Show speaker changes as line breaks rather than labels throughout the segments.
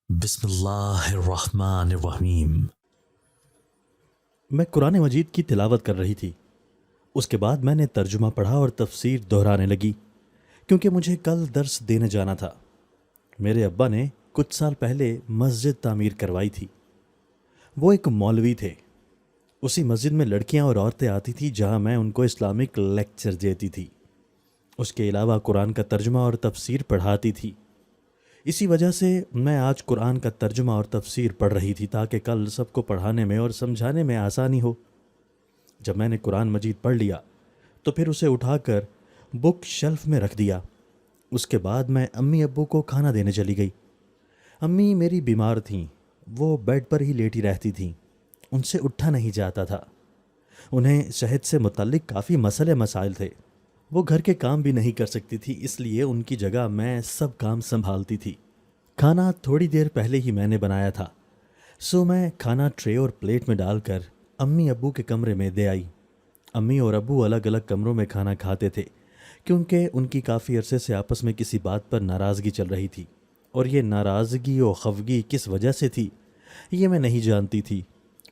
بسم اللہ الرحمن الرحیم۔
میں قرآن مجید کی تلاوت کر رہی تھی۔ اس کے بعد میں نے ترجمہ پڑھا اور تفسیر دہرانے لگی کیونکہ مجھے کل درس دینے جانا تھا۔ میرے ابا نے کچھ سال پہلے مسجد تعمیر کروائی تھی۔ وہ ایک مولوی تھے۔ اسی مسجد میں لڑکیاں اور عورتیں آتی تھیں جہاں میں ان کو اسلامک لیکچر دیتی تھی۔ اس کے علاوہ قرآن کا ترجمہ اور تفسیر پڑھاتی تھی۔ اسی وجہ سے میں آج قرآن کا ترجمہ اور تفسیر پڑھ رہی تھی تاکہ کل سب کو پڑھانے میں اور سمجھانے میں آسانی ہو۔ جب میں نے قرآن مجید پڑھ لیا تو پھر اسے اٹھا کر بک شیلف میں رکھ دیا۔ اس کے بعد میں امی ابو کو کھانا دینے چلی گئی۔ امی میری بیمار تھیں، وہ بیڈ پر ہی لیٹی رہتی تھیں، ان سے اٹھا نہیں جاتا تھا۔ انہیں صحت سے متعلق کافی مسئلے مسائل تھے۔ وہ گھر کے کام بھی نہیں کر سکتی تھی، اس لیے ان کی جگہ میں سب کام سنبھالتی تھی۔ کھانا تھوڑی دیر پہلے ہی میں نے بنایا تھا، سو میں کھانا ٹرے اور پلیٹ میں ڈال کر امی ابو کے کمرے میں دے آئی۔ امی اور ابو الگ الگ کمروں میں کھانا کھاتے تھے کیونکہ ان کی کافی عرصے سے آپس میں کسی بات پر ناراضگی چل رہی تھی، اور یہ ناراضگی و خفگی کس وجہ سے تھی یہ میں نہیں جانتی تھی۔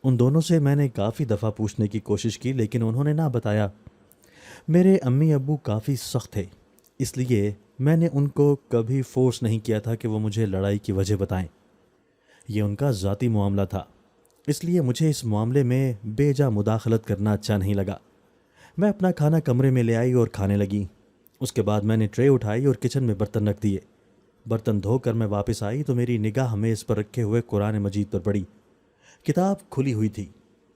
ان دونوں سے میں نے کافی دفعہ پوچھنے کی کوشش کی لیکن انہوں نے نہ بتایا۔ میرے امی ابو کافی سخت تھے، اس لیے میں نے ان کو کبھی فورس نہیں کیا تھا کہ وہ مجھے لڑائی کی وجہ بتائیں۔ یہ ان کا ذاتی معاملہ تھا، اس لیے مجھے اس معاملے میں بے جا مداخلت کرنا اچھا نہیں لگا۔ میں اپنا کھانا کمرے میں لے آئی اور کھانے لگی۔ اس کے بعد میں نے ٹرے اٹھائی اور کچن میں برتن رکھ دیے۔ برتن دھو کر میں واپس آئی تو میری نگاہ میز پر رکھے ہوئے قرآن مجید پر پڑی۔ کتاب کھلی ہوئی تھی۔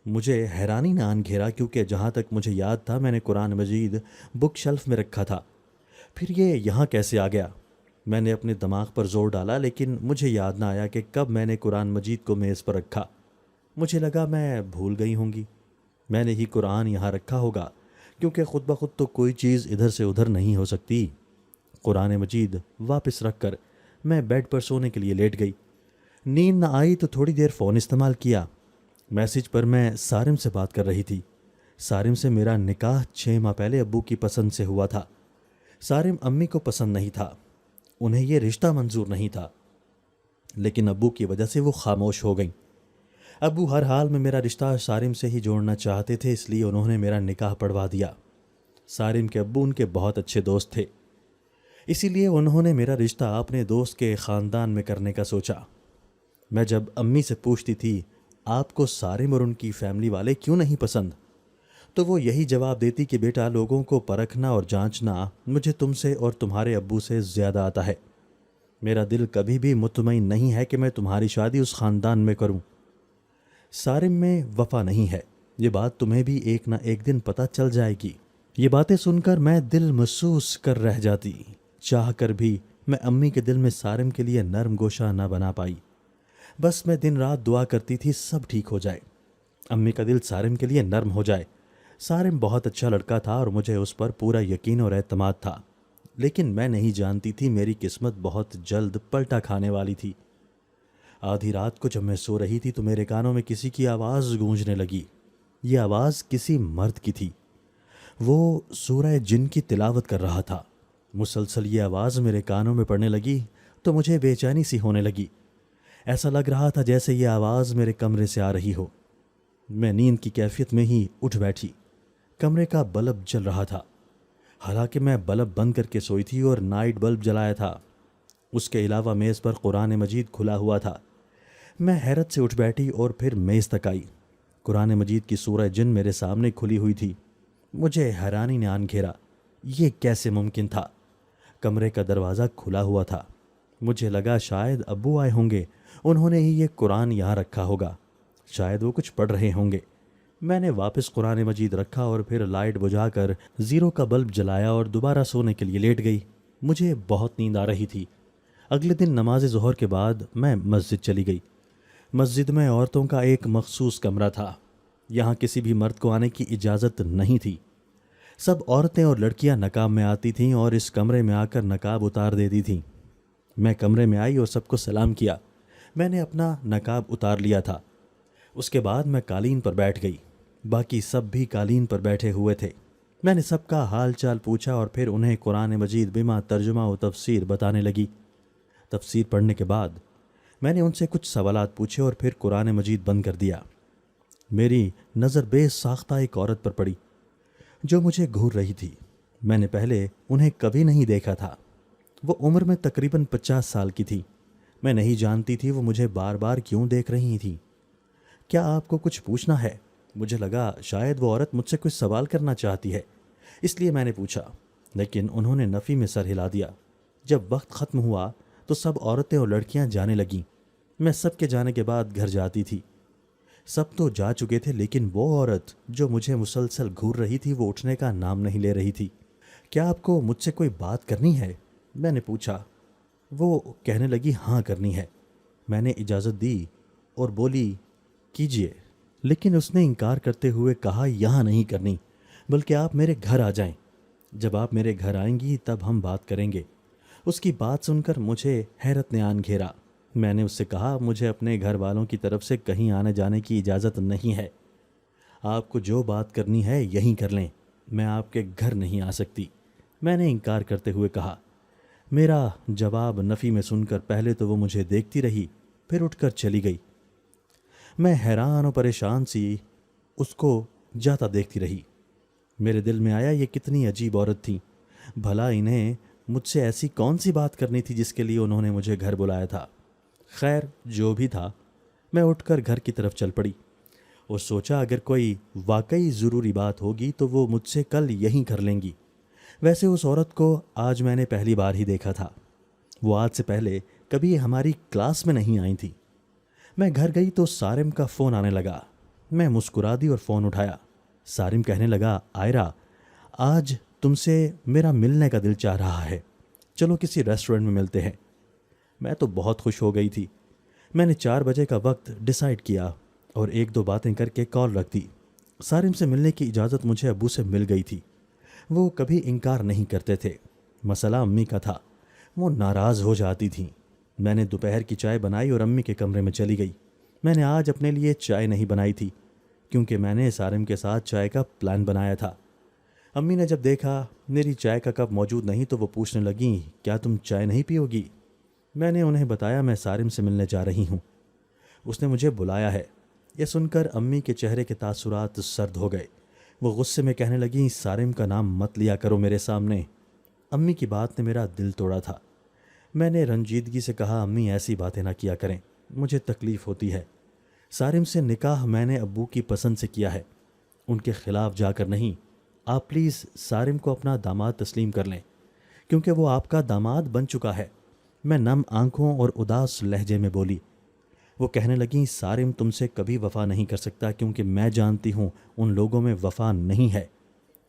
مجھے حیرانی نے آن گھیرا کیونکہ جہاں تک مجھے یاد تھا میں نے قرآن مجید بک شیلف میں رکھا تھا، پھر یہ یہاں کیسے آ گیا؟ میں نے اپنے دماغ پر زور ڈالا لیکن مجھے یاد نہ آیا کہ کب میں نے قرآن مجید کو میز پر رکھا۔ مجھے لگا میں بھول گئی ہوں گی، میں نے ہی قرآن یہاں رکھا ہوگا کیونکہ خود بخود تو کوئی چیز ادھر سے ادھر نہیں ہو سکتی۔ قرآن مجید واپس رکھ کر میں بیڈ پر سونے کے لیے لیٹ گئی۔ نیند نہ آئی تو تھوڑی دیر فون استعمال کیا۔ میسج پر میں سارم سے بات کر رہی تھی۔ سارم سے میرا نکاح 6 ماہ پہلے ابو کی پسند سے ہوا تھا۔ سارم امی کو پسند نہیں تھا، انہیں یہ رشتہ منظور نہیں تھا، لیکن ابو کی وجہ سے وہ خاموش ہو گئیں۔ ابو ہر حال میں میرا رشتہ سارم سے ہی جوڑنا چاہتے تھے، اس لیے انہوں نے میرا نکاح پڑھوا دیا۔ سارم کے ابو ان کے بہت اچھے دوست تھے، اسی لیے انہوں نے میرا رشتہ اپنے دوست کے خاندان میں کرنے کا سوچا۔ میں جب امی سے پوچھتی تھی آپ کو سارم اور ان کی فیملی والے کیوں نہیں پسند، تو وہ یہی جواب دیتی کہ بیٹا لوگوں کو پرکھنا اور جانچنا مجھے تم سے اور تمہارے ابو سے زیادہ آتا ہے۔ میرا دل کبھی بھی مطمئن نہیں ہے کہ میں تمہاری شادی اس خاندان میں کروں۔ سارم میں وفا نہیں ہے، یہ بات تمہیں بھی ایک نہ ایک دن پتہ چل جائے گی۔ یہ باتیں سن کر میں دل محسوس کر رہ جاتی، چاہ کر بھی میں امی کے دل میں سارم کے لیے نرم گوشہ نہ بنا پائی۔ بس میں دن رات دعا کرتی تھی سب ٹھیک ہو جائے، امی کا دل سارم کے لیے نرم ہو جائے۔ سارم بہت اچھا لڑکا تھا اور مجھے اس پر پورا یقین اور اعتماد تھا، لیکن میں نہیں جانتی تھی میری قسمت بہت جلد پلٹا کھانے والی تھی۔ آدھی رات کو جب میں سو رہی تھی تو میرے کانوں میں کسی کی آواز گونجنے لگی۔ یہ آواز کسی مرد کی تھی، وہ سورہ جن کی تلاوت کر رہا تھا۔ مسلسل یہ آواز میرے کانوں میں پڑنے لگی تو مجھے بے چینی سی ہونے لگی، ایسا لگ رہا تھا جیسے یہ آواز میرے کمرے سے آ رہی ہو۔ میں نیند کی کیفیت میں ہی اٹھ بیٹھی۔ کمرے کا بلب جل رہا تھا، حالانکہ میں بلب بند کر کے سوئی تھی اور نائٹ بلب جلایا تھا۔ اس کے علاوہ میز پر قرآن مجید کھلا ہوا تھا۔ میں حیرت سے اٹھ بیٹھی اور پھر میز تک آئی۔ قرآن مجید کی سورہ جن میرے سامنے کھلی ہوئی تھی۔ مجھے حیرانی نے آن گھیرا، یہ کیسے ممکن تھا؟ کمرے کا دروازہ کھلا ہوا تھا۔ مجھے لگا شاید ابو آئے ہوں گے، انہوں نے ہی یہ قرآن یہاں رکھا ہوگا، شاید وہ کچھ پڑھ رہے ہوں گے۔ میں نے واپس قرآن مجید رکھا اور پھر لائٹ بجھا کر زیرو کا بلب جلایا اور دوبارہ سونے کے لیے لیٹ گئی۔ مجھے بہت نیند آ رہی تھی۔ اگلے دن نماز ظہر کے بعد میں مسجد چلی گئی۔ مسجد میں عورتوں کا ایک مخصوص کمرہ تھا، یہاں کسی بھی مرد کو آنے کی اجازت نہیں تھی۔ سب عورتیں اور لڑکیاں نقاب میں آتی تھیں اور اس کمرے میں آ کر نقاب اتار دیتی تھیں۔ میں کمرے میں آئی اور سب کو سلام کیا۔ میں نے اپنا نقاب اتار لیا تھا۔ اس کے بعد میں قالین پر بیٹھ گئی، باقی سب بھی قالین پر بیٹھے ہوئے تھے۔ میں نے سب کا حال چال پوچھا اور پھر انہیں قرآن مجید بما ترجمہ و تفسیر بتانے لگی۔ تفسیر پڑھنے کے بعد میں نے ان سے کچھ سوالات پوچھے اور پھر قرآن مجید بند کر دیا۔ میری نظر بے ساختہ ایک عورت پر پڑی جو مجھے گھور رہی تھی۔ میں نے پہلے انہیں کبھی نہیں دیکھا تھا۔ وہ عمر میں تقریباً 50 سال کی تھی۔ میں نہیں جانتی تھی وہ مجھے بار بار کیوں دیکھ رہی تھی۔ کیا آپ کو کچھ پوچھنا ہے؟ مجھے لگا شاید وہ عورت مجھ سے کچھ سوال کرنا چاہتی ہے، اس لیے میں نے پوچھا، لیکن انہوں نے نفی میں سر ہلا دیا۔ جب وقت ختم ہوا تو سب عورتیں اور لڑکیاں جانے لگیں۔ میں سب کے جانے کے بعد گھر جاتی تھی۔ سب تو جا چکے تھے، لیکن وہ عورت جو مجھے مسلسل گھور رہی تھی وہ اٹھنے کا نام نہیں لے رہی تھی۔ کیا آپ کو مجھ سے کوئی بات کرنی ہے؟ میں نے پوچھا۔ وہ کہنے لگی ہاں کرنی ہے۔ میں نے اجازت دی اور بولی کیجیے، لیکن اس نے انکار کرتے ہوئے کہا یہاں نہیں کرنی، بلکہ آپ میرے گھر آ جائیں۔ جب آپ میرے گھر آئیں گی تب ہم بات کریں گے۔ اس کی بات سن کر مجھے حیرت نے آن گھیرا۔ میں نے اس سے کہا مجھے اپنے گھر والوں کی طرف سے کہیں آنے جانے کی اجازت نہیں ہے۔ آپ کو جو بات کرنی ہے یہیں کر لیں، میں آپ کے گھر نہیں آ سکتی، میں نے انکار کرتے ہوئے کہا۔ میرا جواب نفی میں سن کر پہلے تو وہ مجھے دیکھتی رہی، پھر اٹھ کر چلی گئی۔ میں حیران و پریشان سی اس کو جاتا دیکھتی رہی۔ میرے دل میں آیا یہ کتنی عجیب عورت تھی، بھلا انہیں مجھ سے ایسی کون سی بات کرنی تھی جس کے لیے انہوں نے مجھے گھر بلایا تھا۔ خیر جو بھی تھا، میں اٹھ کر گھر کی طرف چل پڑی اور سوچا اگر کوئی واقعی ضروری بات ہوگی تو وہ مجھ سے کل یہیں کر لیں گی۔ ویسے اس عورت کو آج میں نے پہلی بار ہی دیکھا تھا۔ وہ آج سے پہلے کبھی ہماری کلاس میں نہیں آئی تھی۔ میں گھر گئی تو سارم کا فون آنے لگا۔ میں مسکرا دی اور فون اٹھایا۔ سارم کہنے لگا آئرہ، آج تم سے میرا ملنے کا دل چاہ رہا ہے، چلو کسی ریسٹورنٹ میں ملتے ہیں۔ میں تو بہت خوش ہو گئی تھی۔ میں نے 4 بجے کا وقت ڈیسائیڈ کیا اور 1-2 باتیں کر کے کال رکھ دی۔ سارم سے ملنے کی اجازت مجھے ابو سے مل گئی تھی۔ وہ کبھی انکار نہیں کرتے تھے۔ مسئلہ امی کا تھا، وہ ناراض ہو جاتی تھیں۔ میں نے دوپہر کی چائے بنائی اور امی کے کمرے میں چلی گئی۔ میں نے آج اپنے لیے چائے نہیں بنائی تھی کیونکہ میں نے سارم کے ساتھ چائے کا پلان بنایا تھا۔ امی نے جب دیکھا میری چائے کا کپ موجود نہیں تو وہ پوچھنے لگیں کیا تم چائے نہیں پیو گی؟ میں نے انہیں بتایا میں سارم سے ملنے جا رہی ہوں، اس نے مجھے بلایا ہے۔ یہ سن کر امی کے چہرے کے تاثرات سرد ہو گئے۔ وہ غصے میں کہنے لگیں سارم کا نام مت لیا کرو میرے سامنے۔ امی کی بات نے میرا دل توڑا تھا۔ میں نے رنجیدگی سے کہا امی ایسی باتیں نہ کیا کریں، مجھے تکلیف ہوتی ہے۔ سارم سے نکاح میں نے ابو کی پسند سے کیا ہے، ان کے خلاف جا کر نہیں۔ آپ پلیز سارم کو اپنا داماد تسلیم کر لیں کیونکہ وہ آپ کا داماد بن چکا ہے۔ میں نم آنکھوں اور اداس لہجے میں بولی۔ وہ کہنے لگیں سارم تم سے کبھی وفا نہیں کر سکتا کیونکہ میں جانتی ہوں ان لوگوں میں وفا نہیں ہے۔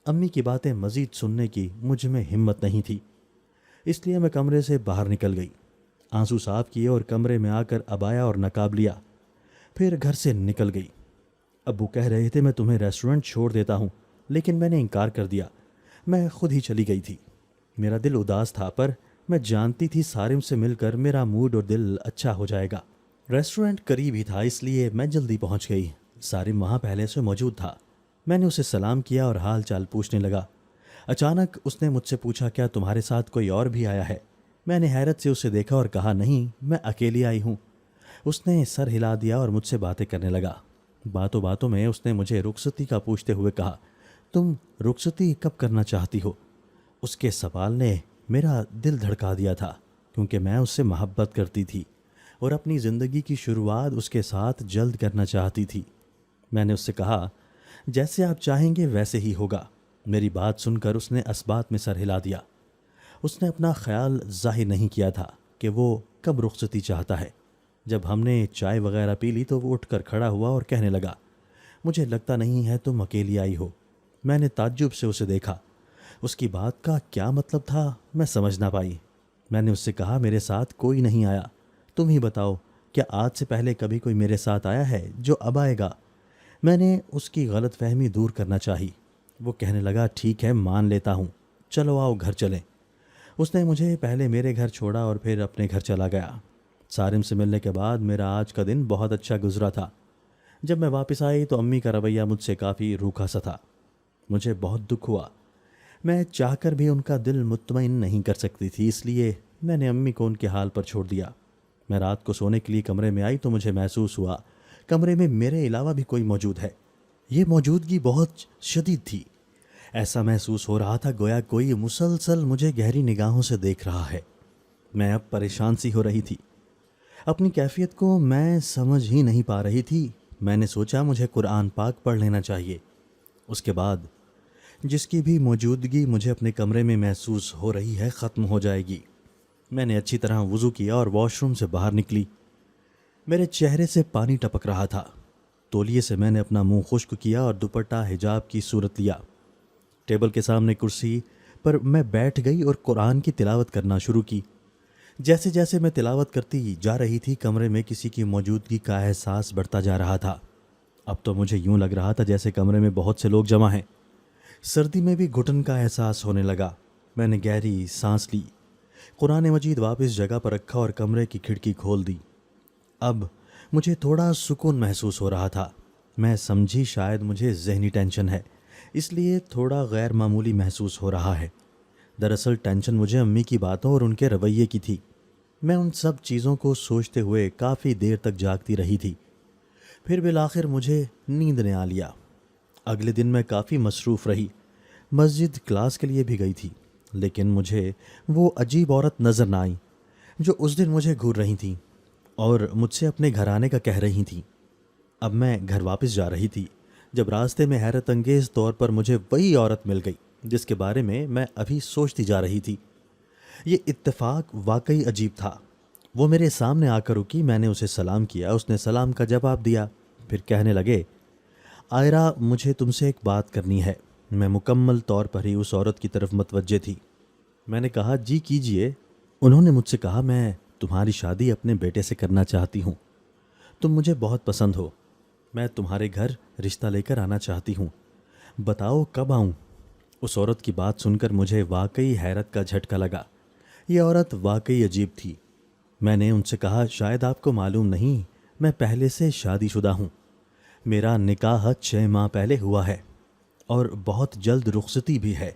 امی کی باتیں مزید سننے کی مجھ میں ہمت نہیں تھی، اس لیے میں کمرے سے باہر نکل گئی، آنسو صاف کیے اور کمرے میں آ کر عبایا اور نقاب لیا، پھر گھر سے نکل گئی۔ ابو کہہ رہے تھے میں تمہیں ریسٹورنٹ چھوڑ دیتا ہوں، لیکن میں نے انکار کر دیا۔ میں خود ہی چلی گئی تھی۔ میرا دل اداس تھا پر میں جانتی تھی سارم سے مل کر میرا موڈ اور دل اچھا ہو جائے گا۔ ریسٹورنٹ قریب ہی تھا اس لیے میں جلدی پہنچ گئی۔ سارم وہاں پہلے سے موجود تھا۔ میں نے اسے سلام کیا اور حال چال پوچھنے لگا۔ اچانک اس نے مجھ سے پوچھا کیا تمہارے ساتھ کوئی اور بھی آیا ہے؟ میں نے حیرت سے اسے دیکھا اور کہا نہیں، میں اکیلی آئی ہوں۔ اس نے سر ہلا دیا اور مجھ سے باتیں کرنے لگا۔ باتوں باتوں میں اس نے مجھے رخصتی کا پوچھتے ہوئے کہا تم رخصتی کب کرنا چاہتی ہو؟ اس کے سوال نے میرا دل دھڑکا دیا تھا کیونکہ میں اس سے محبت کرتی تھی اور اپنی زندگی کی شروعات اس کے ساتھ جلد کرنا چاہتی تھی۔ میں نے اس سے کہا جیسے آپ چاہیں گے ویسے ہی ہوگا۔ میری بات سن کر اس نے اسبات میں سر ہلا دیا۔ اس نے اپنا خیال ظاہر نہیں کیا تھا کہ وہ کب رخصتی چاہتا ہے۔ جب ہم نے چائے وغیرہ پی لی تو وہ اٹھ کر کھڑا ہوا اور کہنے لگا مجھے لگتا نہیں ہے تم اکیلی آئی ہو۔ میں نے تعجب سے اسے دیکھا۔ اس کی بات کا کیا مطلب تھا میں سمجھ نہ پائی۔ میں نے اس سے کہا میرے ساتھ کوئی نہیں آیا، تم ہی بتاؤ کیا آج سے پہلے کبھی کوئی میرے ساتھ آیا ہے جو اب آئے گا؟ میں نے اس کی غلط فہمی دور کرنا چاہی۔ وہ کہنے لگا ٹھیک ہے مان لیتا ہوں، چلو آؤ گھر چلیں۔ اس نے مجھے پہلے میرے گھر چھوڑا اور پھر اپنے گھر چلا گیا۔ سارم سے ملنے کے بعد میرا آج کا دن بہت اچھا گزرا تھا۔ جب میں واپس آئی تو امی کا رویہ مجھ سے کافی روکھا سا تھا۔ مجھے بہت دکھ ہوا۔ میں چاہ کر بھی ان کا دل مطمئن نہیں کر سکتی تھی، اس لیے میں نے امی کو ان کے حال پر چھوڑ دیا۔ میں رات کو سونے کے لیے کمرے میں آئی تو مجھے محسوس ہوا کمرے میں میرے علاوہ بھی کوئی موجود ہے۔ یہ موجودگی بہت شدید تھی۔ ایسا محسوس ہو رہا تھا گویا کوئی مسلسل مجھے گہری نگاہوں سے دیکھ رہا ہے۔ میں اب پریشان سی ہو رہی تھی۔ اپنی کیفیت کو میں سمجھ ہی نہیں پا رہی تھی۔ میں نے سوچا مجھے قرآن پاک پڑھ لینا چاہیے۔ اس کے بعد جس کی بھی موجودگی مجھے اپنے کمرے میں محسوس ہو رہی ہے ختم ہو جائے گی۔ میں نے اچھی طرح وضو کیا اور واش روم سے باہر نکلی۔ میرے چہرے سے پانی ٹپک رہا تھا۔ تولیے سے میں نے اپنا منہ خشک کیا اور دوپٹہ حجاب کی صورت لیا۔ ٹیبل کے سامنے کرسی پر میں بیٹھ گئی اور قرآن کی تلاوت کرنا شروع کی۔ جیسے جیسے میں تلاوت کرتی جا رہی تھی کمرے میں کسی کی موجودگی کا احساس بڑھتا جا رہا تھا۔ اب تو مجھے یوں لگ رہا تھا جیسے کمرے میں بہت سے لوگ جمع ہیں۔ سردی میں بھی گھٹن کا احساس ہونے لگا۔ میں نے گہری سانس لی، قرآن مجید واپس جگہ پر رکھا اور کمرے کی کھڑکی کھول دی۔ اب مجھے تھوڑا سکون محسوس ہو رہا تھا۔ میں سمجھی شاید مجھے ذہنی ٹینشن ہے، اس لیے تھوڑا غیر معمولی محسوس ہو رہا ہے۔ دراصل ٹینشن مجھے امی کی باتوں اور ان کے رویے کی تھی۔ میں ان سب چیزوں کو سوچتے ہوئے کافی دیر تک جاگتی رہی تھی۔ پھر بالآخر مجھے نیند نے آ لیا۔ اگلے دن میں کافی مصروف رہی۔ مسجد کلاس کے لیے بھی گئی تھی، لیکن مجھے وہ عجیب عورت نظر نہ آئی جو اس دن مجھے گھور رہی تھیں اور مجھ سے اپنے گھر آنے کا کہہ رہی تھیں۔ اب میں گھر واپس جا رہی تھی جب راستے میں حیرت انگیز طور پر مجھے وہی عورت مل گئی جس کے بارے میں ابھی سوچتی جا رہی تھی۔ یہ اتفاق واقعی عجیب تھا۔ وہ میرے سامنے آ کر رکی، میں نے اسے سلام کیا، اس نے سلام کا جواب دیا، پھر کہنے لگے، عائرہ مجھے تم سے ایک بات کرنی ہے۔ میں مکمل طور پر ہی اس عورت کی طرف متوجہ تھی۔ میں نے کہا جی کیجئے۔ انہوں نے مجھ سے کہا میں تمہاری شادی اپنے بیٹے سے کرنا چاہتی ہوں۔ تم مجھے بہت پسند ہو۔ میں تمہارے گھر رشتہ لے کر آنا چاہتی ہوں۔ بتاؤ کب آؤں؟ اس عورت کی بات سن کر مجھے واقعی حیرت کا جھٹکا لگا۔ یہ عورت واقعی عجیب تھی۔ میں نے ان سے کہا شاید آپ کو معلوم نہیں، میں پہلے سے شادی شدہ ہوں۔ میرا نکاح 6 ماہ پہلے ہوا ہے اور بہت جلد رخصتی بھی ہے۔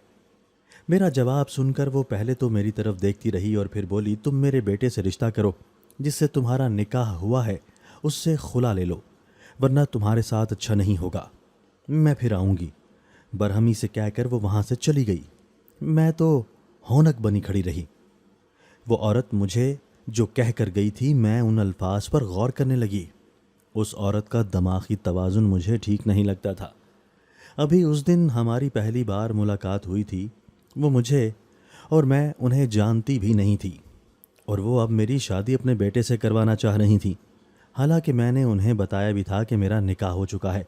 میرا جواب سن کر وہ پہلے تو میری طرف دیکھتی رہی اور پھر بولی، تم میرے بیٹے سے رشتہ کرو، جس سے تمہارا نکاح ہوا ہے اس سے خلا لے لو، ورنہ تمہارے ساتھ اچھا نہیں ہوگا۔ میں پھر آؤں گی۔ برہمی سے کہہ کر وہ وہاں سے چلی گئی۔ میں تو ہونک بنی کھڑی رہی۔ وہ عورت مجھے جو کہہ کر گئی تھی، میں ان الفاظ پر غور کرنے لگی۔ اس عورت کا دماغی توازن مجھے ٹھیک نہیں لگتا تھا۔ ابھی اس دن ہماری پہلی بار ملاقات ہوئی تھی۔ وہ مجھے اور میں انہیں جانتی بھی نہیں تھی، اور وہ اب میری شادی اپنے بیٹے سے کروانا چاہ رہی تھی، حالانکہ میں نے انہیں بتایا بھی تھا کہ میرا نکاح ہو چکا ہے۔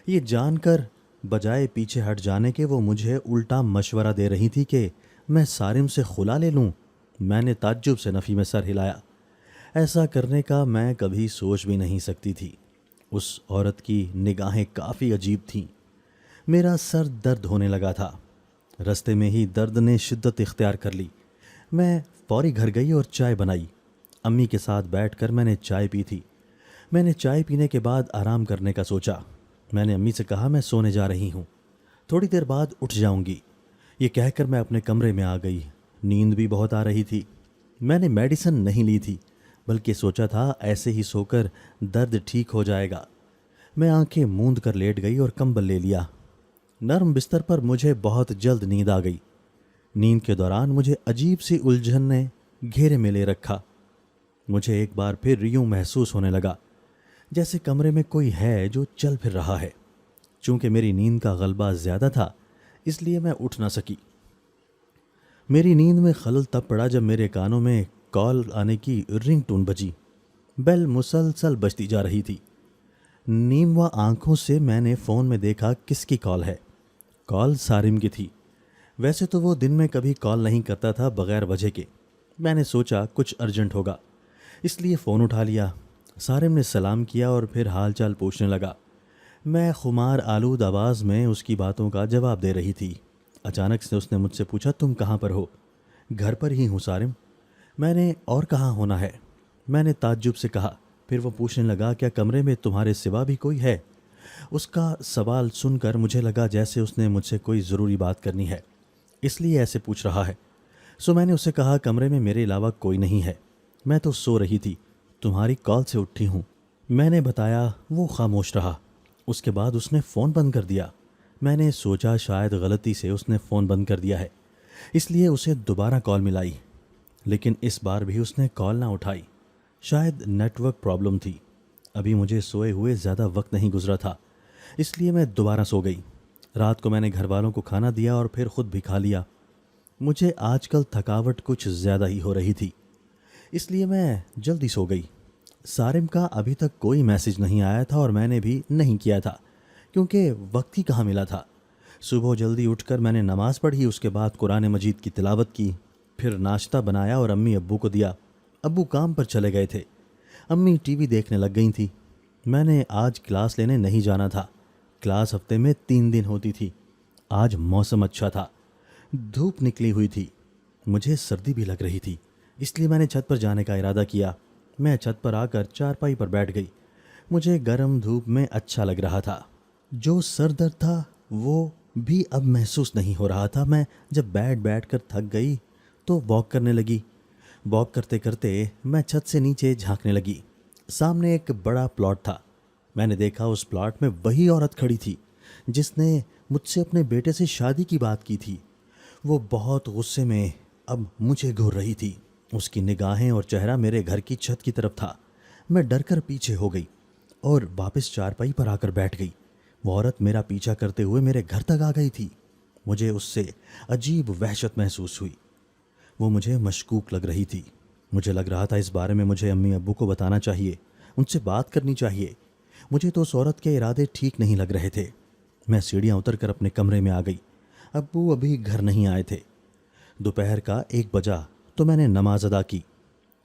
یہ جان کر بجائے پیچھے ہٹ جانے کے وہ مجھے الٹا مشورہ دے رہی تھی کہ میں صارم سے خلا لے لوں۔ میں نے تعجب سے نفی میں سر ہلایا۔ ایسا کرنے کا میں کبھی سوچ بھی نہیں سکتی تھی۔ اس عورت کی نگاہیں کافی عجیب تھیں۔ میرا سر درد ہونے لگا تھا۔ رستے میں ہی درد نے شدت اختیار کر لی۔ میں فوری گھر گئی اور چائے بنائی۔ امی کے ساتھ بیٹھ کر میں نے چائے پی تھی۔ میں نے چائے پینے کے بعد آرام کرنے کا سوچا۔ میں نے امی سے کہا میں سونے جا رہی ہوں، تھوڑی دیر بعد اٹھ جاؤں گی۔ یہ کہہ کر میں اپنے کمرے میں آ گئی۔ نیند بھی بہت آ رہی تھی۔ میں نے میڈیسن نہیں لی تھی، بلکہ سوچا تھا ایسے ہی سو کر درد ٹھیک ہو جائے گا۔ میں آنکھیں موند کر لیٹ گئی اور کمبل لے لیا۔ نرم بستر پر مجھے بہت جلد نیند آ گئی۔ نیند کے دوران مجھے عجیب سی الجھن نے گھیرے میں لے رکھا۔ مجھے ایک بار پھر یوں محسوس ہونے لگا جیسے کمرے میں کوئی ہے جو چل پھر رہا ہے۔ چونکہ میری نیند کا غلبہ زیادہ تھا، اس لیے میں اٹھ نہ سکی۔ میری نیند میں خلل تب پڑا جب میرے کانوں میں کال آنے کی رنگ ٹون بجی۔ بیل مسلسل بجتی جا رہی تھی۔ نیم و آنکھوں سے میں نے فون میں دیکھا کس کی کال ہے۔ کال سارم کی تھی۔ ویسے تو وہ دن میں کبھی کال نہیں کرتا تھا بغیر وجہ کے۔ میں نے سوچا کچھ ارجنٹ ہوگا، اس لیے فون اٹھا لیا۔ سارم نے سلام کیا اور پھر حال چال پوچھنے لگا۔ میں خمار آلود آواز میں اس کی باتوں کا جواب دے رہی تھی۔ اچانک سے اس نے مجھ سے پوچھا تم کہاں پر ہو؟ گھر پر ہی ہوں سارم۔ میں نے اور کہاں ہونا ہے؟ میں نے تعجب سے کہا۔ پھر وہ پوچھنے لگا کیا کمرے میں تمہارے سوا بھی کوئی ہے؟ اس کا سوال سن کر مجھے لگا جیسے اس نے مجھ سے کوئی ضروری بات کرنی ہے، اس لیے ایسے پوچھ رہا ہے۔ سو میں نے اسے کہا کمرے میں میرے علاوہ کوئی نہیں ہے۔ میں تو سو رہی تھی، تمہاری کال سے اٹھی ہوں۔ میں نے بتایا، وہ خاموش رہا۔ اس کے بعد اس نے فون بند کر دیا۔ میں نے سوچا شاید غلطی سے اس نے فون بند کر دیا ہے، اس لیے اسے دوبارہ کال ملائی، لیکن اس بار بھی اس نے کال نہ اٹھائی۔ شاید نیٹ ورک پرابلم تھی۔ ابھی مجھے سوئے ہوئے زیادہ وقت نہیں گزرا تھا، اس لیے میں دوبارہ سو گئی۔ رات کو میں نے گھر والوں کو کھانا دیا اور پھر خود بھی کھا لیا۔ مجھے آج کل تھکاوٹ کچھ زیادہ ہی ہو رہی تھی، اس لیے میں جلدی سو گئی۔ سارم کا ابھی تک کوئی میسج نہیں آیا تھا اور میں نے بھی نہیں کیا تھا کیونکہ وقت ہی کہاں ملا تھا۔ صبح جلدی اٹھ کر میں نے نماز پڑھی، اس کے بعد قرآن مجید کی تلاوت کی، پھر ناشتہ بنایا اور امی ابو کو دیا۔ ابو کام پر چلے گئے تھے، امی ٹی وی دیکھنے لگ گئی تھیں۔ میں نے آج کلاس لینے نہیں جانا تھا، کلاس ہفتے میں 3 دن ہوتی تھی۔ آج موسم اچھا تھا، دھوپ نکلی ہوئی تھی، مجھے سردی بھی لگ رہی تھی، اس لیے میں نے چھت پر جانے کا ارادہ کیا۔ میں چھت پر آ کر چارپائی پر بیٹھ گئی۔ مجھے گرم دھوپ میں اچھا لگ رہا تھا۔ جو سر درد تھا وہ بھی اب محسوس نہیں ہو رہا تھا۔ میں جب بیٹھ کر تھک گئی تو واک کرنے لگی۔ واک کرتے کرتے میں چھت سے نیچے جھانکنے لگی۔ سامنے ایک بڑا پلاٹ تھا۔ میں نے دیکھا اس پلاٹ میں وہی عورت کھڑی تھی جس نے مجھ سے اپنے بیٹے سے شادی کی بات کی تھی۔ وہ بہت غصے میں اب مجھے گھور رہی تھی۔ اس کی نگاہیں اور چہرہ میرے گھر کی چھت کی طرف تھا۔ میں ڈر کر پیچھے ہو گئی اور واپس چارپائی پر آ کر بیٹھ گئی۔ وہ عورت میرا پیچھا کرتے ہوئے میرے گھر تک آ گئی تھی۔ مجھے اس سے عجیب وحشت محسوس ہوئی۔ وہ مجھے مشکوک لگ رہی تھی۔ مجھے لگ رہا تھا اس بارے میں مجھے امی ابو کو بتانا چاہیے، ان سے بات کرنی چاہیے۔ مجھے تو اس عورت کے ارادے ٹھیک نہیں لگ رہے تھے۔ میں سیڑھیاں اتر کر اپنے کمرے میں آ گئی۔ ابو ابھی گھر نہیں آئے تھے۔ دوپہر کا 1 بجا تو میں نے نماز ادا کی۔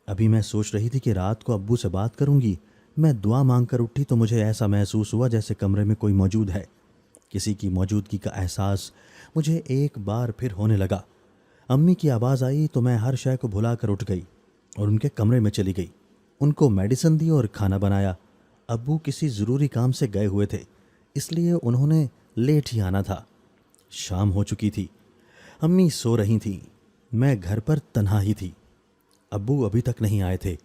ابھی میں سوچ رہی تھی کہ رات کو ابو سے بات کروں گی۔ میں دعا مانگ کر اٹھی تو مجھے ایسا محسوس ہوا جیسے کمرے میں کوئی موجود ہے۔ کسی کی موجودگی کا احساس مجھے ایک بار پھر ہونے لگا۔ امی کی آواز آئی تو میں ہر شے کو بھلا کر اٹھ گئی اور ان کے کمرے میں چلی گئی۔ ان کو میڈیسن دی اور کھانا بنایا۔ ابو کسی ضروری کام سے گئے ہوئے تھے، اس لیے انہوں نے لیٹ ہی آنا تھا۔ شام ہو چکی تھی، امی سو رہی تھیں، میں گھر پر تنہا ہی تھی۔ ابو ابھی تک نہیں آئے تھے۔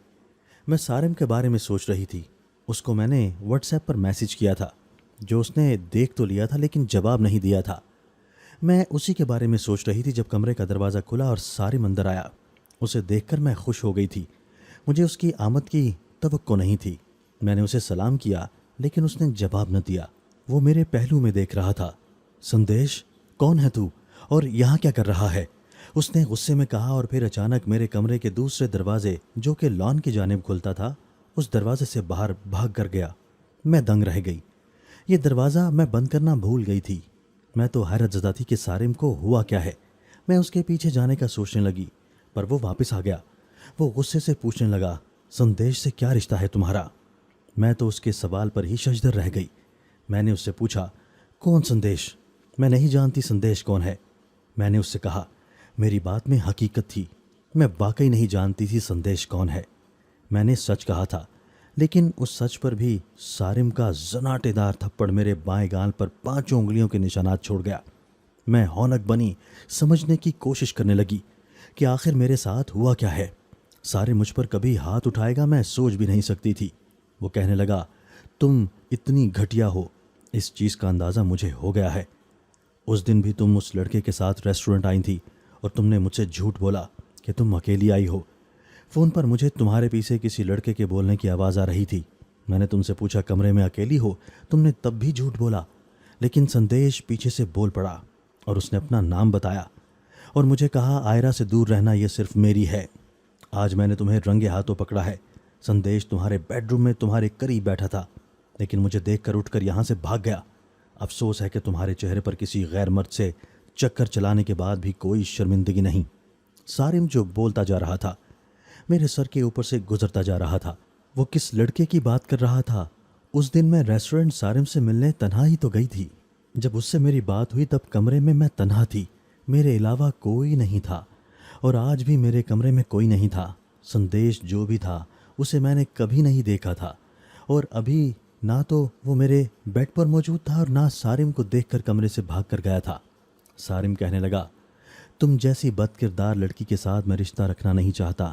میں سارم کے بارے میں سوچ رہی تھی۔ اس کو میں نے واٹس ایپ پر میسج کیا تھا، جو اس نے دیکھ تو لیا تھا لیکن جواب نہیں دیا تھا۔ میں اسی کے بارے میں سوچ رہی تھی جب کمرے کا دروازہ کھلا اور سارم اندر آیا۔ اسے دیکھ کر میں خوش ہو گئی تھی۔ مجھے اس کی آمد کی توقع نہیں تھی۔ میں نے اسے سلام کیا لیکن اس نے جواب نہ دیا۔ وہ میرے پہلو میں دیکھ رہا تھا۔ سندیش، کون ہے تو اور یہاں کیا کر رہا ہے؟ اس نے غصے میں کہا اور پھر اچانک میرے کمرے کے دوسرے دروازے جو کہ لان کی جانب کھلتا تھا، اس دروازے سے باہر بھاگ کر گیا۔ میں دنگ رہ گئی۔ یہ دروازہ میں بند کرنا بھول گئی تھی۔ میں تو حیرت زدہ تھی کہ سارم کو ہوا کیا ہے۔ میں اس کے پیچھے جانے کا سوچنے لگی پر وہ واپس آ گیا۔ وہ غصے سے پوچھنے لگا، سندیش سے کیا رشتہ ہے تمہارا؟ میں تو اس کے سوال پر ہی ششدر رہ گئی۔ میں نے اس سے پوچھا، کون سندیش؟ میں نہیں جانتی سندیش کون ہے۔ میں نے اس سے کہا، میری بات میں حقیقت تھی، میں واقعی نہیں جانتی تھی سندیش کون ہے۔ میں نے سچ کہا تھا، لیکن اس سچ پر بھی سارم کا زناٹے دار تھپڑ میرے بائیں گال پر 5 انگلیوں کے نشانات چھوڑ گیا۔ میں ہونک بنی سمجھنے کی کوشش کرنے لگی کہ آخر میرے ساتھ ہوا کیا ہے۔ سارم مجھ پر کبھی ہاتھ اٹھائے گا میں سوچ بھی نہیں سکتی تھی۔ وہ کہنے لگا، تم اتنی گھٹیا ہو، اس چیز کا اندازہ مجھے ہو گیا ہے۔ اس دن بھی تم اس لڑکے کے ساتھ ریسٹورنٹ آئی تھی اور تم نے مجھ سے جھوٹ بولا کہ تم اکیلی آئی ہو۔ فون پر مجھے تمہارے پیچھے کسی لڑکے کے بولنے کی آواز آ رہی تھی۔ میں نے تم سے پوچھا کمرے میں اکیلی ہو، تم نے تب بھی جھوٹ بولا، لیکن سندیش پیچھے سے بول پڑا اور اس نے اپنا نام بتایا اور مجھے کہا آئرہ سے دور رہنا یہ صرف میری ہے۔ آج میں نے تمہیں رنگے ہاتھوں پکڑا ہے۔ سندیش تمہارے بیڈ روم میں تمہارے قریب بیٹھا تھا لیکن مجھے دیکھ کر اٹھ کر یہاں سے بھاگ گیا۔ افسوس ہے کہ تمہارے چہرے پر کسی غیر مرد سے چکر چلانے کے بعد بھی کوئی شرمندگی نہیں۔ سارم جو بولتا جا رہا تھا میرے سر کے اوپر سے گزرتا جا رہا تھا۔ وہ کس لڑکے کی بات کر رہا تھا؟ اس دن میں ریسٹورنٹ سارم سے ملنے تنہا ہی تو گئی تھی۔ جب اس سے میری بات ہوئی تب کمرے میں تنہا تھی، میرے علاوہ کوئی نہیں تھا، اور آج بھی میرے کمرے میں کوئی نہیں تھا۔ سندیش جو بھی تھا اسے میں نے کبھی نہیں دیکھا تھا، اور ابھی نہ تو وہ میرے بیڈ پر موجود تھا اور نہ سارم کو دیکھ کر کمرے سے بھاگ کر گیا تھا۔ سارم کہنے لگا، تم جیسی بد کردار لڑکی کے ساتھ میں رشتہ رکھنا نہیں چاہتا۔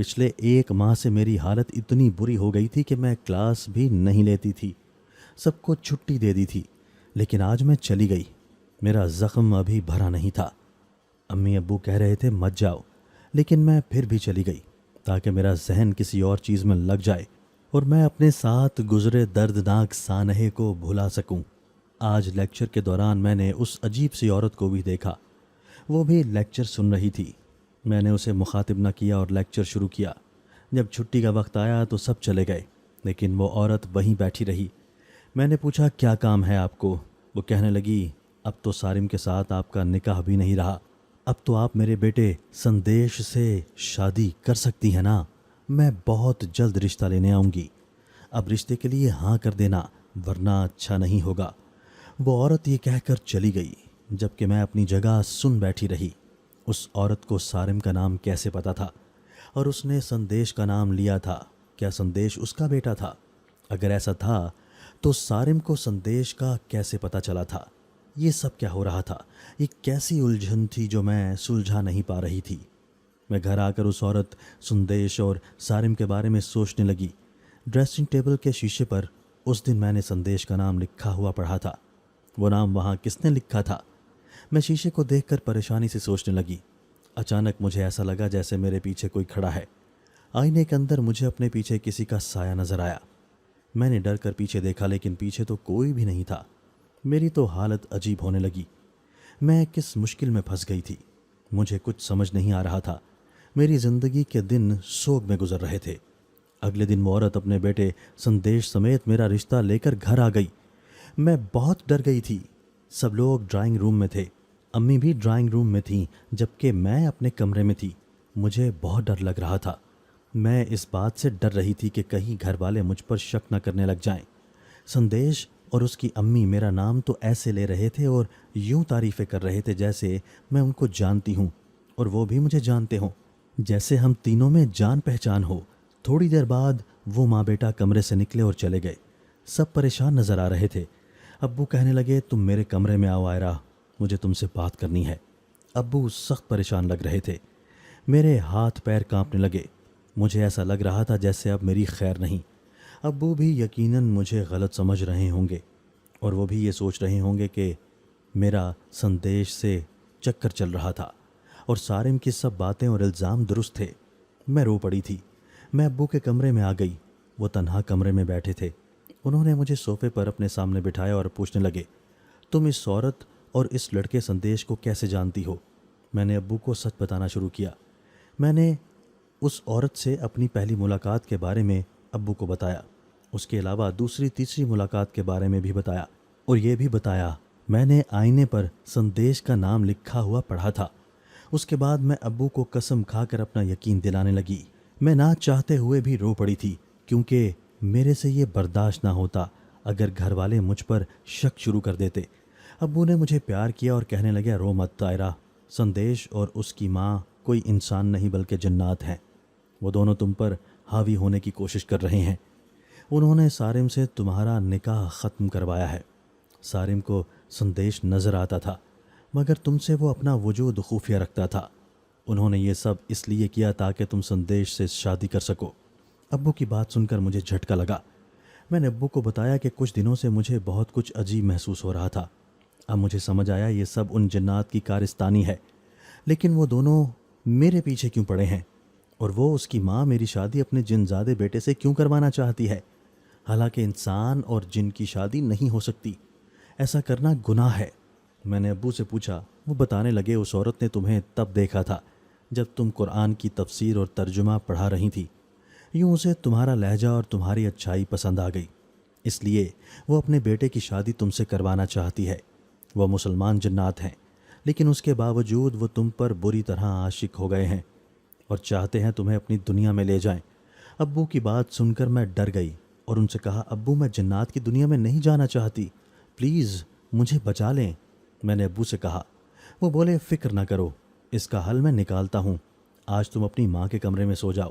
پچھلے 1 ماہ سے میری حالت اتنی بری ہو گئی تھی کہ میں کلاس بھی نہیں لیتی تھی، سب کو چھٹی دے دی تھی، لیکن آج میں چلی گئی۔ میرا زخم ابھی بھرا نہیں تھا۔ امی ابو کہہ رہے تھے مت جاؤ، لیکن میں پھر بھی چلی گئی تاکہ میرا ذہن کسی اور چیز میں لگ جائے اور میں اپنے ساتھ گزرے دردناک سانحے کو بھلا سکوں۔ آج لیکچر کے دوران میں نے اس عجیب سی عورت کو بھی دیکھا، وہ بھی لیکچر سن رہی تھی۔ میں نے اسے مخاطب نہ کیا اور لیکچر شروع کیا۔ جب چھٹی کا وقت آیا تو سب چلے گئے، لیکن وہ عورت وہیں بیٹھی رہی۔ میں نے پوچھا کیا کام ہے آپ کو؟ وہ کہنے لگی اب تو سارم کے ساتھ آپ کا نکاح بھی نہیں رہا، اب تو آپ میرے بیٹے سندیش سے شادی کر سکتی ہیں نا؟ میں بہت جلد رشتہ لینے آؤں گی، اب رشتے کے لیے ہاں کر دینا ورنہ اچھا نہیں ہوگا۔ وہ عورت یہ کہہ کر چلی گئی، جبکہ میں اپنی جگہ سن بیٹھی رہی۔ اس عورت کو سارم کا نام کیسے پتا تھا؟ اور اس نے سندیش کا نام لیا تھا، کیا سندیش اس کا بیٹا تھا؟ اگر ایسا تھا تو سارم کو سندیش کا کیسے پتا چلا تھا؟ یہ سب کیا ہو رہا تھا؟ یہ کیسی الجھن تھی جو میں سلجھا نہیں پا رہی تھی؟ میں گھر آ کر اس عورت، سندیش اور سارم کے بارے میں سوچنے لگی۔ ڈریسنگ ٹیبل کے شیشے پر اس دن میں نے سندیش کا نام لکھا ہوا پڑھا تھا۔ وہ نام وہاں کس نے لکھا تھا؟ میں شیشے کو دیکھ کر پریشانی سے سوچنے لگی۔ اچانک مجھے ایسا لگا جیسے میرے پیچھے کوئی کھڑا ہے۔ آئینے کے اندر مجھے اپنے پیچھے کسی کا سایہ نظر آیا۔ میں نے ڈر کر پیچھے دیکھا، لیکن پیچھے تو کوئی بھی نہیں تھا۔ میری تو حالت عجیب ہونے لگی۔ میں کس مشکل میں پھنس گئی تھی؟ مجھے کچھ سمجھ نہیں آ رہا تھا۔ میری زندگی کے دن سوگ میں گزر رہے تھے۔ اگلے دن وہ عورت اپنے بیٹے سندیش سمیت میرا رشتہ لے کر گھر آ گئی۔ میں بہت ڈر گئی تھی۔ سب لوگ ڈرائنگ روم میں تھے، امی بھی ڈرائنگ روم میں تھیں، جبکہ میں اپنے کمرے میں تھی۔ مجھے بہت ڈر لگ رہا تھا۔ میں اس بات سے ڈر رہی تھی کہ کہیں گھر والے مجھ پر شک نہ کرنے لگ جائیں۔ سندیش اور اس کی امی میرا نام تو ایسے لے رہے تھے اور یوں تعریفیں کر رہے تھے جیسے میں ان کو جانتی ہوں اور وہ بھی مجھے جانتے ہوں، جیسے ہم تینوں میں جان پہچان ہو۔ تھوڑی دیر بعد وہ ماں بیٹا کمرے سے نکلے اور چلے گئے۔ سب پریشان نظر آ رہے تھے۔ ابو کہنے لگے تم میرے کمرے میں آؤ عائرہ، مجھے تم سے بات کرنی ہے۔ ابو سخت پریشان لگ رہے تھے۔ میرے ہاتھ پیر کانپنے لگے۔ مجھے ایسا لگ رہا تھا جیسے اب میری خیر نہیں۔ ابو بھی یقیناً مجھے غلط سمجھ رہے ہوں گے اور وہ بھی یہ سوچ رہے ہوں گے کہ میرا سندیش سے چکر چل رہا تھا اور سارم کی سب باتیں اور الزام درست تھے۔ میں رو پڑی تھی۔ میں ابو کے کمرے میں آ گئی۔ وہ تنہا کمرے میں بیٹھے تھے۔ انہوں نے مجھے صوفے پر اپنے سامنے بٹھایا اور پوچھنے لگے تم اس عورت اور اس لڑکے سندیش کو کیسے جانتی ہو؟ میں نے ابو کو سچ بتانا شروع کیا۔ میں نے اس عورت سے اپنی پہلی ملاقات کے بارے میں ابو کو بتایا، اس کے علاوہ دوسری تیسری ملاقات کے بارے میں بھی بتایا، اور یہ بھی بتایا میں نے آئینے پر سندیش کا نام لکھا ہوا پڑھا تھا۔ اس کے بعد میں ابو کو قسم کھا کر اپنا یقین دلانے لگی۔ میں نہ چاہتے ہوئے بھی رو پڑی تھی، کیونکہ میرے سے یہ برداشت نہ ہوتا اگر گھر والے مجھ پر شک شروع کر دیتے۔ ابو نے مجھے پیار کیا اور کہنے لگے رو مت عائرہ، سندیش اور اس کی ماں کوئی انسان نہیں بلکہ جنات ہیں، وہ دونوں تم پر حاوی ہونے کی کوشش کر رہے ہیں۔ انہوں نے سارم سے تمہارا نکاح ختم کروایا ہے۔ سارم کو سندیش نظر آتا تھا، مگر تم سے وہ اپنا وجود خفیہ رکھتا تھا۔ انہوں نے یہ سب اس لیے کیا تاکہ تم سندیش سے شادی کر سکو۔ ابو کی بات سن کر مجھے جھٹکا لگا۔ میں نے ابو کو بتایا کہ کچھ دنوں سے مجھے بہت کچھ عجیب محسوس ہو رہا تھا۔ اب مجھے سمجھ آیا یہ سب ان جنات کی کارستانی ہے، لیکن وہ دونوں میرے پیچھے کیوں پڑے ہیں؟ اور وہ اس کی ماں میری شادی اپنے جنزادے بیٹے سے کیوں کروانا چاہتی ہے؟ حالانکہ انسان اور جن کی شادی نہیں ہو سکتی، ایسا کرنا گناہ ہے۔ میں نے ابو سے پوچھا۔ وہ بتانے لگے اس عورت نے تمہیں تب دیکھا تھا جب تم قرآن کی تفسیر اور ترجمہ پڑھا رہی تھی، یوں اسے تمہارا لہجہ اور تمہاری اچھائی پسند آ گئی، اس لیے وہ اپنے بیٹے کی شادی تم سے کروانا چاہتی ہے۔ وہ مسلمان جنات ہیں، لیکن اس کے باوجود وہ تم پر بری طرح عاشق ہو گئے ہیں اور چاہتے ہیں تمہیں اپنی دنیا میں لے جائیں۔ ابو کی بات سن کر میں ڈر گئی اور ان سے کہا ابو میں جنات کی دنیا میں نہیں جانا چاہتی، پلیز مجھے بچا لیں۔ میں نے ابو سے کہا۔ وہ بولے فکر نہ کرو، اس کا حل میں نکالتا ہوں۔ آج تم اپنی ماں کے کمرے میں سو جاؤ،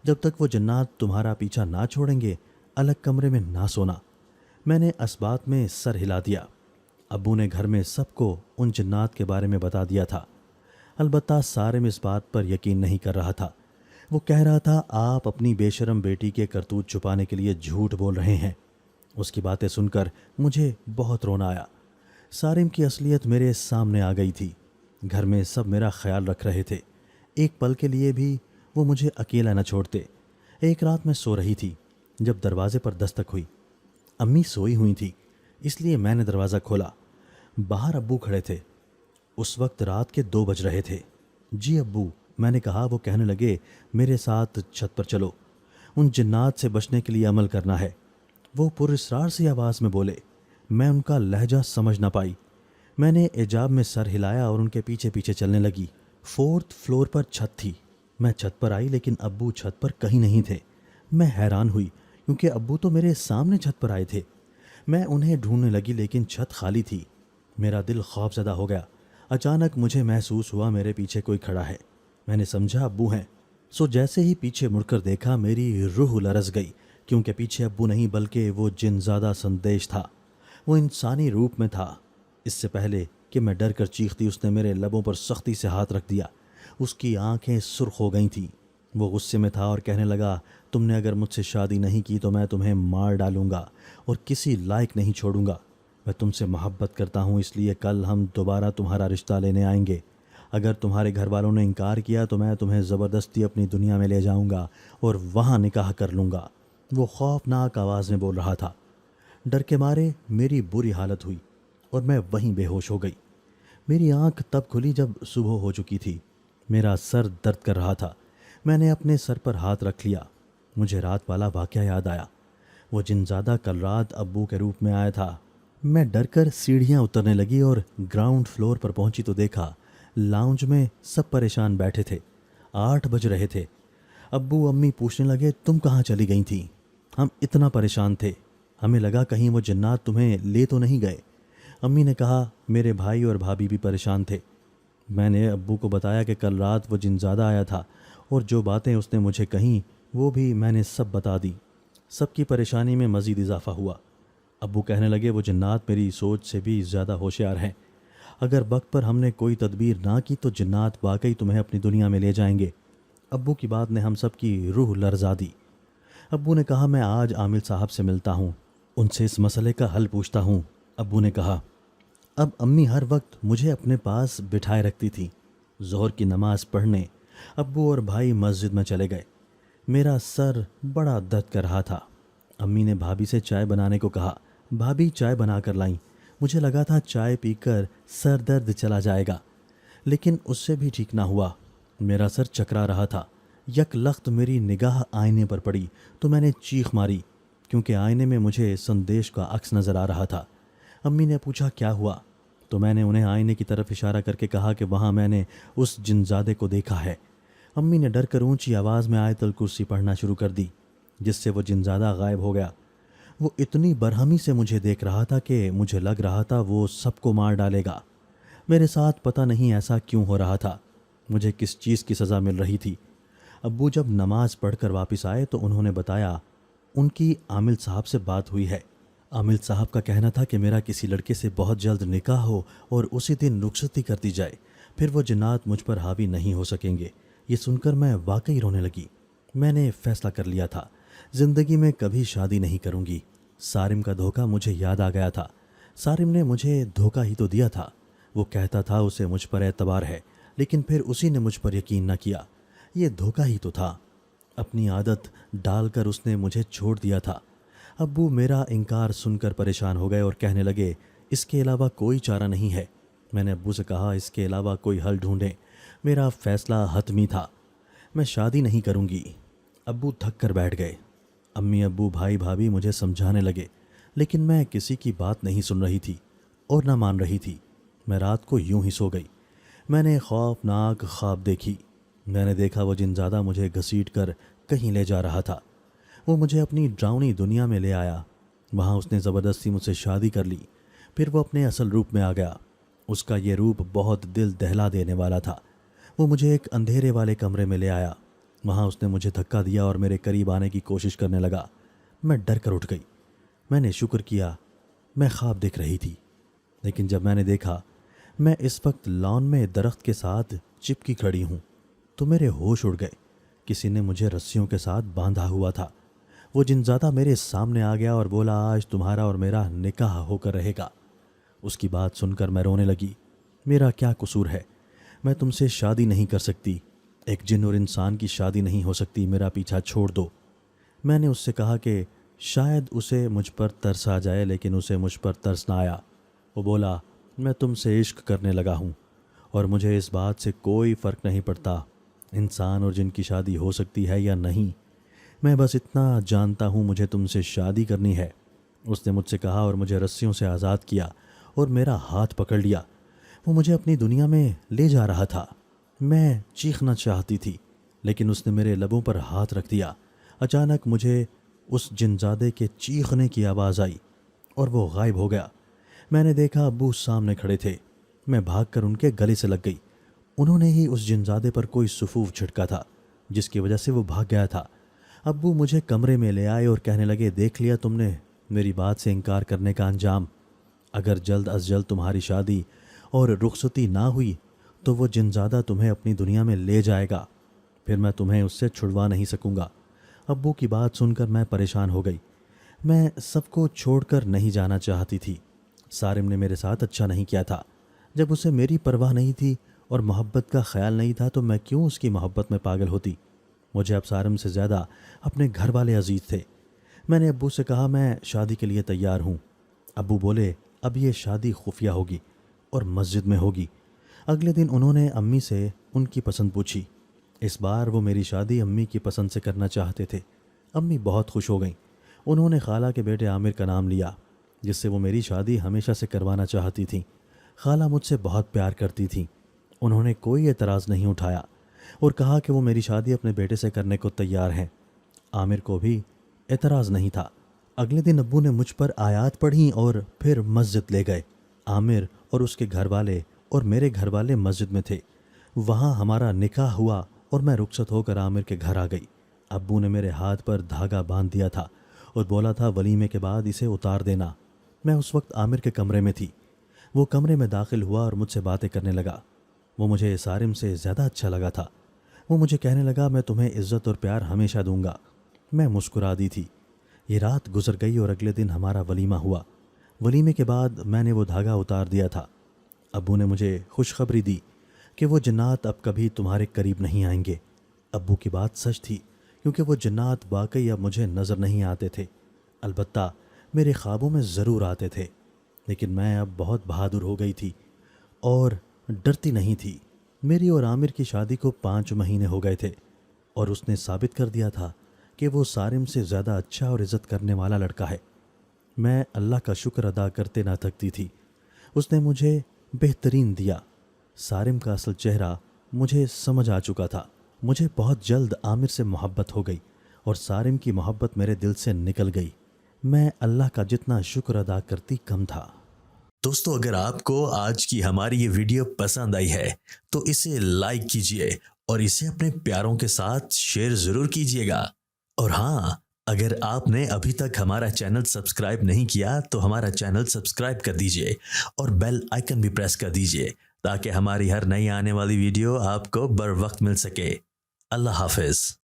جب تک وہ جنات تمہارا پیچھا نہ چھوڑیں گے الگ کمرے میں نہ سونا۔ میں نے اسبات میں سر ہلا دیا۔ ابو نے گھر میں سب کو ان جنات کے بارے میں بتا دیا تھا، البتہ سارم اس بات پر یقین نہیں کر رہا تھا۔ وہ کہہ رہا تھا آپ اپنی بے شرم بیٹی کے کرتوت چھپانے کے لیے جھوٹ بول رہے ہیں۔ اس کی باتیں سن کر مجھے بہت رونا آیا۔ سارم کی اصلیت میرے سامنے آ گئی تھی۔ گھر میں سب میرا خیال رکھ رہے تھے، ایک پل کے لیے بھی وہ مجھے اکیلا نہ چھوڑتے۔ ایک رات میں سو رہی تھی جب دروازے پر دستک ہوئی۔ امی سوئی ہوئی تھی، اس لیے میں نے دروازہ کھولا۔ باہر ابو کھڑے تھے۔ اس وقت رات کے 2 بج رہے تھے۔ جی ابو، میں نے کہا۔ وہ کہنے لگے میرے ساتھ چھت پر چلو، ان جنات سے بچنے کے لیے عمل کرنا ہے۔ وہ پر اسرار سی آواز میں بولے۔ میں ان کا لہجہ سمجھ نہ پائی۔ میں نے ایجاب میں سر ہلایا اور ان کے پیچھے پیچھے چلنے لگی۔ 4 فلور پر چھت تھی۔ میں چھت پر آئی لیکن ابو چھت پر کہیں نہیں تھے۔ میں حیران ہوئی کیونکہ ابو تو میرے سامنے چھت پر آئے تھے۔ میں انہیں ڈھونڈنے لگی لیکن چھت خالی تھی۔ میرا دل خوف زدہ ہو گیا۔ اچانک مجھے محسوس ہوا میرے پیچھے کوئی کھڑا ہے۔ میں نے سمجھا ابو ہیں۔ سو جیسے ہی پیچھے مڑ کر دیکھا میری روح لرز گئی، کیونکہ پیچھے ابو نہیں بلکہ وہ جن زادہ سندیش تھا۔ وہ انسانی روپ میں تھا۔ اس سے پہلے کہ میں ڈر کر چیختی اس نے میرے لبوں پر سختی سے ہاتھ رکھ دیا۔ اس کی آنکھیں سرخ ہو گئی تھیں۔ وہ غصے میں تھا اور کہنے لگا، تم نے اگر مجھ سے شادی نہیں کی تو میں تمہیں مار ڈالوں گا اور کسی لائق نہیں چھوڑوں گا۔ میں تم سے محبت کرتا ہوں، اس لیے کل ہم دوبارہ تمہارا رشتہ لینے آئیں گے۔ اگر تمہارے گھر والوں نے انکار کیا تو میں تمہیں زبردستی اپنی دنیا میں لے جاؤں گا اور وہاں نکاح کر لوں گا۔ وہ خوفناک آواز میں بول رہا تھا۔ ڈر کے مارے میری بری حالت ہوئی اور میں وہیں بے ہوش ہو گئی۔ میری آنکھ تب کھلی جب صبح ہو چکی تھی۔ میرا سر درد کر رہا تھا۔ میں نے اپنے سر پر ہاتھ رکھ لیا۔ مجھے رات والا واقعہ یاد آیا۔ وہ جنزادہ کل رات ابو کے روپ میں آیا تھا۔ میں ڈر کر سیڑھیاں اترنے لگی اور گراؤنڈ فلور پر پہنچی تو دیکھا لاؤنج میں سب پریشان بیٹھے تھے۔ 8 بج رہے تھے۔ ابو امی پوچھنے لگے، تم کہاں چلی گئی تھیں؟ ہم اتنا پریشان تھے، ہمیں لگا کہیں وہ جنات تمہیں لے تو نہیں گئے۔ امی نے کہا میرے بھائی اور بھابھی بھی پریشان تھے۔ میں نے ابو کو بتایا کہ کل رات وہ جنزادہ آیا تھا اور جو باتیں اس نے مجھے کہیں وہ بھی میں نے سب بتا دی۔ سب کی پریشانی میں مزید اضافہ ہوا۔ ابو کہنے لگے وہ جنات میری سوچ سے بھی زیادہ ہوشیار ہیں۔ اگر وقت پر ہم نے کوئی تدبیر نہ کی تو جنات واقعی تمہیں اپنی دنیا میں لے جائیں گے۔ ابو کی بات نے ہم سب کی روح لرزا دی۔ ابو نے کہا میں آج عامل صاحب سے ملتا ہوں، ان سے اس مسئلے کا حل پوچھتا ہوں۔ ابو نے کہا۔ اب امی ہر وقت مجھے اپنے پاس بٹھائے رکھتی تھی۔ ظہر کی نماز پڑھنے ابو اور بھائی مسجد میں چلے گئے۔ میرا سر بڑا درد کر رہا تھا۔ امی نے بھابھی سے چائے بنانے کو کہا۔ بھابھی چائے بنا کر لائیں۔ مجھے لگا تھا چائے پی کر سر درد چلا جائے گا، لیکن اس سے بھی ٹھیک نہ ہوا۔ میرا سر چکرا رہا تھا۔ یک لخت میری نگاہ آئینے پر پڑی تو میں نے چیخ ماری، کیونکہ آئینے میں مجھے سندیش کا عکس نظر آ رہا تھا۔ امی نے پوچھا کیا ہوا؟ تو میں نے انہیں آئینے کی طرف اشارہ کر کے کہا کہ وہاں میں نے اس جنزادے کو دیکھا ہے۔ امی نے ڈر کر اونچی آواز میں آیت الکرسی پڑھنا شروع کر دی، جس سے وہ جنزادہ غائب ہو گیا۔ وہ اتنی برہمی سے مجھے دیکھ رہا تھا کہ مجھے لگ رہا تھا وہ سب کو مار ڈالے گا۔ میرے ساتھ پتہ نہیں ایسا کیوں ہو رہا تھا، مجھے کس چیز کی سزا مل رہی تھی۔ ابو جب نماز پڑھ کر واپس آئے تو انہوں نے بتایا ان کی عامل صاحب سے بات ہوئی ہے۔ عامل صاحب کا کہنا تھا کہ میرا کسی لڑکے سے بہت جلد نکاح ہو اور اسی دن رخصتی کر دی جائے، پھر وہ جنات مجھ پر حاوی نہیں ہو سکیں گے۔ یہ سن کر میں واقعی رونے لگی۔ میں نے فیصلہ کر لیا تھا، زندگی میں کبھی شادی نہیں کروں گی۔ سارم کا دھوکہ مجھے یاد آ گیا تھا۔ سارم نے مجھے دھوکہ ہی تو دیا تھا۔ وہ کہتا تھا اسے مجھ پر اعتبار ہے، لیکن پھر اسی نے مجھ پر یقین نہ کیا۔ یہ دھوکہ ہی تو تھا۔ اپنی عادت ڈال کر اس نے مجھے چھوڑ دیا تھا۔ ابو میرا انکار سن کر پریشان ہو گئے اور کہنے لگے اس کے علاوہ کوئی چارہ نہیں ہے۔ میں نے ابو سے کہا اس کے علاوہ کوئی حل ڈھونڈیں۔ میرا فیصلہ حتمی تھا، میں شادی نہیں کروں گی۔ ابو تھک کر بیٹھ گئے۔ امی ابو بھائی بھابھی مجھے سمجھانے لگے، لیکن میں کسی کی بات نہیں سن رہی تھی اور نہ مان رہی تھی۔ میں رات کو یوں ہی سو گئی۔ میں نے خوفناک خواب دیکھی۔ میں نے دیکھا وہ جنزادہ مجھے گھسیٹ کر کہیں لے جا رہا تھا۔ وہ مجھے اپنی ڈراؤنی دنیا میں لے آیا۔ وہاں اس نے زبردستی مجھ سے شادی کر لی۔ پھر وہ اپنے اصل روپ میں آ گیا۔ اس کا یہ روپ بہت دل دہلا دینے والا تھا۔ وہ مجھے ایک اندھیرے والے کمرے میں لے آیا۔ وہاں اس نے مجھے دھکا دیا اور میرے قریب آنے کی کوشش کرنے لگا۔ میں ڈر کر اٹھ گئی۔ میں نے شکر کیا میں خواب دیکھ رہی تھی، لیکن جب میں نے دیکھا میں اس وقت لان میں درخت کے ساتھ چپکی کھڑی ہوں تو میرے ہوش اڑ گئے۔ کسی نے مجھے رسیوں کے ساتھ باندھا ہوا تھا۔ وہ جنزادہ میرے سامنے آ گیا اور بولا آج تمہارا اور میرا نکاح ہو کر رہے گا۔ اس کی بات سن کر میں رونے لگی۔ میرا کیا قصور ہے؟ میں تم سے شادی نہیں کر سکتی، ایک جن اور انسان کی شادی نہیں ہو سکتی، میرا پیچھا چھوڑ دو۔ میں نے اس سے کہا کہ شاید اسے مجھ پر ترس آ جائے، لیکن اسے مجھ پر ترس نہ آیا۔ وہ بولا میں تم سے عشق کرنے لگا ہوں اور مجھے اس بات سے کوئی فرق نہیں پڑتا انسان اور جن کی شادی ہو سکتی ہے یا نہیں، میں بس اتنا جانتا ہوں مجھے تم سے شادی کرنی ہے۔ اس نے مجھ سے کہا اور مجھے رسیوں سے آزاد کیا اور میرا ہاتھ پکڑ لیا۔ وہ مجھے اپنی دنیا میں لے جا رہا تھا۔ میں چیخنا چاہتی تھی لیکن اس نے میرے لبوں پر ہاتھ رکھ دیا۔ اچانک مجھے اس جنزادے کے چیخنے کی آواز آئی اور وہ غائب ہو گیا۔ میں نے دیکھا ابو سامنے کھڑے تھے۔ میں بھاگ کر ان کے گلے سے لگ گئی۔ انہوں نے ہی اس جنزادے پر کوئی سفوف چھڑکا تھا جس کی وجہ سے وہ بھاگ گیا تھا۔ ابو مجھے کمرے میں لے آئے اور کہنے لگے دیکھ لیا تم نے میری بات سے انکار کرنے کا انجام۔ اگر جلد از جلد تمہاری شادی اور رخصتی نہ ہوئی تو وہ جنزادہ تمہیں اپنی دنیا میں لے جائے گا، پھر میں تمہیں اس سے چھڑوا نہیں سکوں گا۔ ابو کی بات سن کر میں پریشان ہو گئی۔ میں سب کو چھوڑ کر نہیں جانا چاہتی تھی۔ سارم نے میرے ساتھ اچھا نہیں کیا تھا۔ جب اسے میری پرواہ نہیں تھی اور محبت کا خیال نہیں تھا تو میں کیوں اس کی محبت میں پاگل ہوتی؟ مجھے اب سارم سے زیادہ اپنے گھر والے عزیز تھے۔ میں نے ابو سے کہا میں شادی کے لیے تیار ہوں۔ ابو بولے اب یہ شادی خفیہ ہوگی اور مسجد میں ہوگی۔ اگلے دن انہوں نے امی سے ان کی پسند پوچھی۔ اس بار وہ میری شادی امی کی پسند سے کرنا چاہتے تھے۔ امی بہت خوش ہو گئیں۔ انہوں نے خالہ کے بیٹے عامر کا نام لیا جس سے وہ میری شادی ہمیشہ سے کروانا چاہتی تھیں۔ خالہ مجھ سے بہت پیار کرتی تھیں۔ انہوں نے کوئی اعتراض نہیں اٹھایا اور کہا کہ وہ میری شادی اپنے بیٹے سے کرنے کو تیار ہیں۔ عامر کو بھی اعتراض نہیں تھا۔ اگلے دن ابو نے مجھ پر آیات پڑھیں اور پھر مسجد لے گئے۔ عامر اور اس کے گھر والے اور میرے گھر والے مسجد میں تھے۔ وہاں ہمارا نکاح ہوا اور میں رخصت ہو کر عامر کے گھر آ گئی۔ ابو نے میرے ہاتھ پر دھاگا باندھ دیا تھا اور بولا تھا ولیمے کے بعد اسے اتار دینا۔ میں اس وقت عامر کے کمرے میں تھی۔ وہ کمرے میں داخل ہوا اور مجھ سے باتیں کرنے لگا۔ وہ مجھے سارم سے زیادہ اچھا لگا تھا۔ وہ مجھے کہنے لگا میں تمہیں عزت اور پیار ہمیشہ دوں گا۔ میں مسکرا دی تھی۔ یہ رات گزر گئی اور اگلے دن ہمارا ولیمہ ہوا۔ ولیمے کے بعد میں نے وہ دھاگا اتار دیا تھا۔ ابو نے مجھے خوشخبری دی کہ وہ جنات اب کبھی تمہارے قریب نہیں آئیں گے۔ ابو کی بات سچ تھی کیونکہ وہ جنات واقعی اب مجھے نظر نہیں آتے تھے، البتہ میرے خوابوں میں ضرور آتے تھے، لیکن میں اب بہت بہادر ہو گئی تھی اور ڈرتی نہیں تھی۔ میری اور عامر کی شادی کو 5 مہینے ہو گئے تھے اور اس نے ثابت کر دیا تھا کہ وہ سارم سے زیادہ اچھا اور عزت کرنے والا لڑکا ہے۔ میں اللہ کا شکر ادا کرتے نہ تھکتی تھی۔ اس نے مجھے بہترین دیا۔ سارم کا اصل چہرہ مجھے سمجھ آ چکا تھا۔ مجھے بہت جلد عامر سے محبت ہو گئی اور سارم کی محبت میرے دل سے نکل گئی۔ میں اللہ کا جتنا شکر ادا کرتی کم تھا۔
دوستو اگر آپ کو آج کی ہماری یہ ویڈیو پسند آئی ہے تو اسے لائک کیجئے اور اسے اپنے پیاروں کے ساتھ شیئر ضرور کیجئے گا۔ اور ہاں، اگر آپ نے ابھی تک ہمارا چینل سبسکرائب نہیں کیا تو ہمارا چینل سبسکرائب کر دیجئے اور بیل آئیکن بھی پریس کر دیجئے تاکہ ہماری ہر نئی آنے والی ویڈیو آپ کو بر وقت مل سکے۔ اللہ حافظ۔